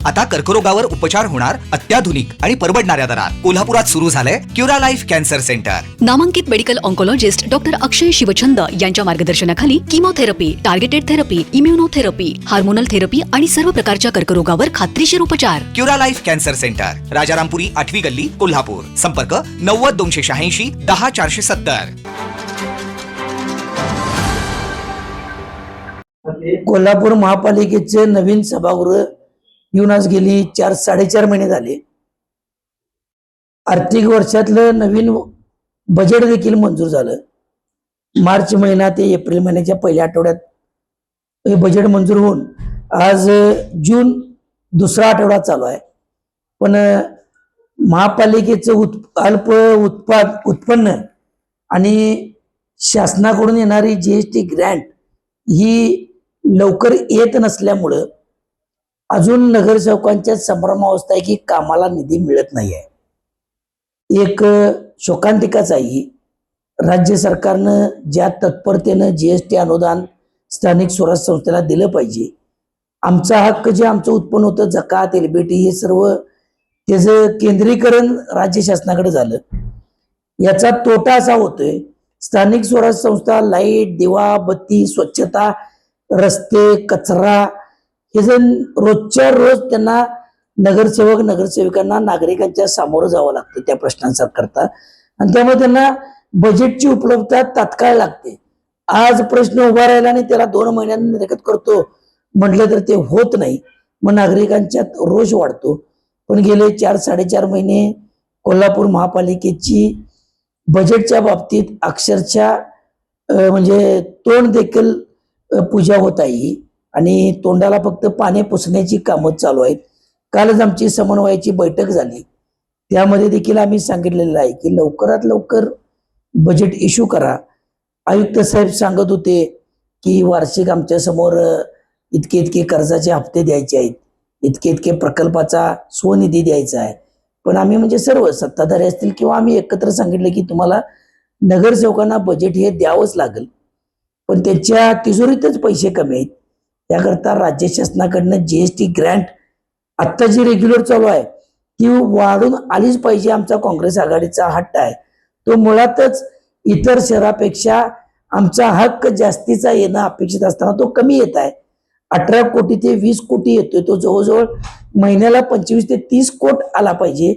आता कर्करोगावर उपचार होणार अत्याधुनिक आणि परवडणाऱ्या दरात। कोल्हापुरात सुरू झालंय क्युरा लाईफ कॅन्सर सेंटर। नामांकित medical oncologist doctor Akshay Shivchand यांच्या मार्गदर्शनाखाली chemotherapy, targeted therapy, immunotherapy, hormonal therapy आणि सर्व प्रकारच्या कर्करोगावर खात्रीशीर उपचार। Cura life cancer centre, Rajarampuri 8वी गल्ली, कोल्हापूर। संपर्क 90 286 10 470। कोल्हापूर महापालिकेचे नवीन सभागृह येऊन आज गेली 4-4.5 महिने झाले। आर्थिक वर्षातलं नवीन बजेट देखील मंजूर झालं। मार्च महिना ते एप्रिल महिन्याच्या पहिल्या आठवड्यात हे बजेट मंजूर होऊन आज जून दुसरा आठवडा चालू आहे। पण महापालिकेचं अल्प उत्पन्न आणि शासनाकडून येणारी जीएसटी ग्रँट ही लवकर येत नसल्यामुळं अजून नगरसेवकांच्या संभ्रमावस्था आहे की कामाला निधी मिळत नाही आहे। एक शोकांतिकाच आहे। राज्य सरकारनं ज्या तत्परतेनं जीएसटी अनुदान स्थानिक स्वराज्य संस्थेला दिलं पाहिजे, आमचा हक्क जे आमचं उत्पन्न होतं जकात, एलबीटी हे सर्व त्याचं केंद्रीकरण राज्य शासनाकडे झालं। याचा तोटा असा होतोय, स्थानिक स्वराज्य संस्था लाईट, दिवा, बत्ती, स्वच्छता, रस्ते, कचरा हे जर रोजच्या रोज त्यांना नगरसेवक नगरसेविकांना नागरिकांच्या सामोरं जावं लागतं त्या प्रश्नांचा करता, आणि त्यामुळे त्यांना बजेटची उपलब्धता तात्काळ लागते। आज प्रश्न उभा राहिला आणि त्याला 2 महिन्यांनी निर्गत करतो म्हटलं तर ते होत नाही, मग नागरिकांच्यात रोष वाढतो। पण गेले 4-4.5 महिने कोल्हापूर महापालिकेची बजेटच्या बाबतीत अक्षरशः म्हणजे तोंड देखील पूजा होत आहे आणि तोंडाला फक्त पाणी पुसण्याची कामं चालू आहेत। कालच आमची समन्वयाची बैठक झाली, त्यामध्ये देखील आम्ही सांगितलेलं आहे की लवकरात लवकर बजेट इश्यू करा। आयुक्त साहेब सांगत होते की वार्षिक आमच्या समोर इतके इतके कर्जाचे हप्ते द्यायचे आहेत, इतके इतके प्रकल्पाचा स्वनिधी द्यायचा आहे। पण आम्ही म्हणजे सर्व सत्ताधारी असतील किंवा आम्ही एकत्र सांगितलं की तुम्हाला नगरसेवकांना बजेट हे द्यावंच लागेल, पण त्यांच्या तिजोरीतच पैसे कमी आहेत। त्याकरता राज्य शासनाकडनं जीएसटी ग्रँट आत्ता जी रेग्युलर चालू आहे ती वाढून आलीच पाहिजे। आमचा काँग्रेस आघाडीचा हट्ट आहे। तो मुळातच इतर शहरापेक्षा आमचा हक्क जास्तीचा येणं अपेक्षित असताना तो कमी येत आहे। 18 कोटी ते 20 कोटी येतोय, तो जवळजवळ महिन्याला 25 ते 30 कोटी आला पाहिजे।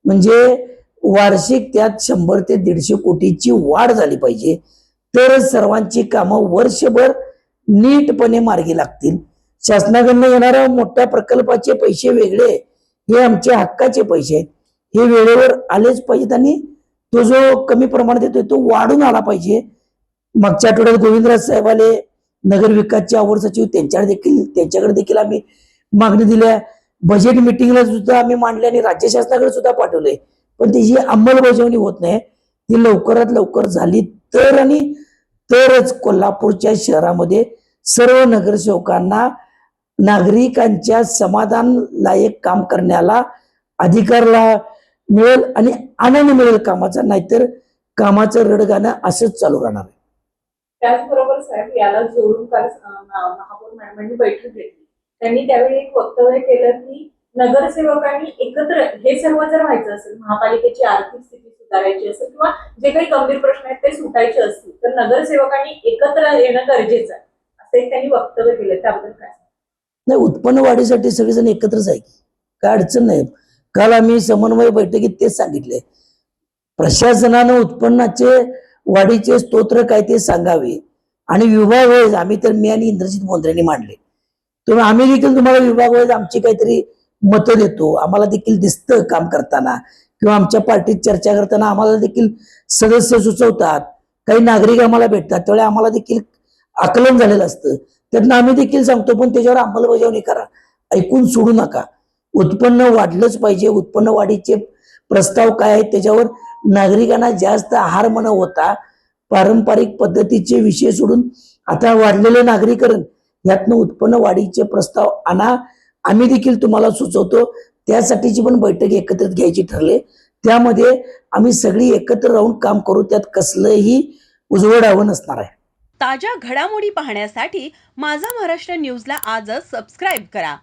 म्हणजे वार्षिक त्यात 100 ते 150 कोटीची वाढ झाली पाहिजे, तरच सर्वांची कामं वर्षभर नीटपणे मार्गी लागतील। शासनाकडनं येणाऱ्या मोठ्या प्रकल्पाचे पैसे वेगळे, हे आमच्या हक्काचे पैसे आहेत, हे वेळेवर आलेच पाहिजेत आणि तो जो कमी प्रमाणात येतोय तो वाढून आला पाहिजे। मागच्या आठवड्यात गोविंदराज साहेब आले, नगर विकासचे अवर सचिव, त्यांच्याकडे देखील आम्ही मागणी दिल्या। बजेट मिटिंगला सुद्धा आम्ही मांडले आणि राज्य शासनाकडे सुद्धा पाठवले, पण त्याची अंमलबजावणी होत नाही। ती लवकरात लवकर झाली तरच कोल्हापूरच्या शहरामध्ये सर्व नगरसेवकांना नागरिकांच्या समाधान लायक काम करण्याला अधिकार मिळेल आणि आनंद मिळेल कामाचा, नाहीतर कामाचं रडगाणं असंच चालू राहणार आहे। त्याचबरोबर साहेब याला जोडून काल महापौर मॅडमांनी बैठक घेतली, त्यांनी त्यावेळी एक वक्तव्य केलं की नगरसेवकांनी एकत्र हे सर्व जर व्हायचं असेल, महापालिकेची आर्थिक स्थिती सुधारायची असेल किंवा जे काही गंभीर प्रश्न आहेत ते सुटायचे असतील, तर नगरसेवकांनी एकत्र येणं गरजेचं आहे, असं एक त्यांनी वक्तव्य केलं। त्याबद्दल काय नाही, उत्पन्न वाढीसाठी सगळेजण एकत्रच आहे, काय अडचण नाही। काल आम्ही समन्वय बैठकीत तेच सांगितले, प्रशासनानं उत्पन्नाचे वाढीचे स्तोत्र काय ते सांगावे आणि विभाग वाईज आम्ही तर मी आणि इंद्रजित मोंद्रेंनी मांडले, तुम्ही आम्ही देखील तुम्हाला विभाग वाईज आमची काहीतरी मतं देतो। आम्हाला देखील दिसतं काम करताना किंवा आमच्या पार्टीत चर्चा करताना आम्हाला देखील सदस्य सुचवतात, काही नागरिक आम्हाला भेटतात, त्यावेळी आम्हाला देखील आकलन झालेलं असतं, त्यांना आम्ही देखील सांगतो, पण त्याच्यावर अंमलबजावणी करा, ऐकून सोडू नका। उत्पन्न वाढलंच पाहिजे। उत्पन्न वाढीचे प्रस्ताव काय आहेत त्याच्यावर नागरिकांना जास्त आहार मन होता पारंपरिक पद्धतीचे विषय सोडून आता वाढलेले नागरीकरण यातनं उत्पन्न वाढीचे प्रस्ताव आणा, आम्ही देखील तुम्हाला सुचवतो। त्यासाठीची पण बैठक एकत्रित घ्यायची ठरले, त्यामध्ये आम्ही सगळी एकत्र राहून काम करू, त्यात कसलंही उजवड आव्हान नसणार आहे। ताज्या घडामोडी पाहण्यासाठी माझा महाराष्ट्र न्यूजला आजच सबस्क्राईब करा।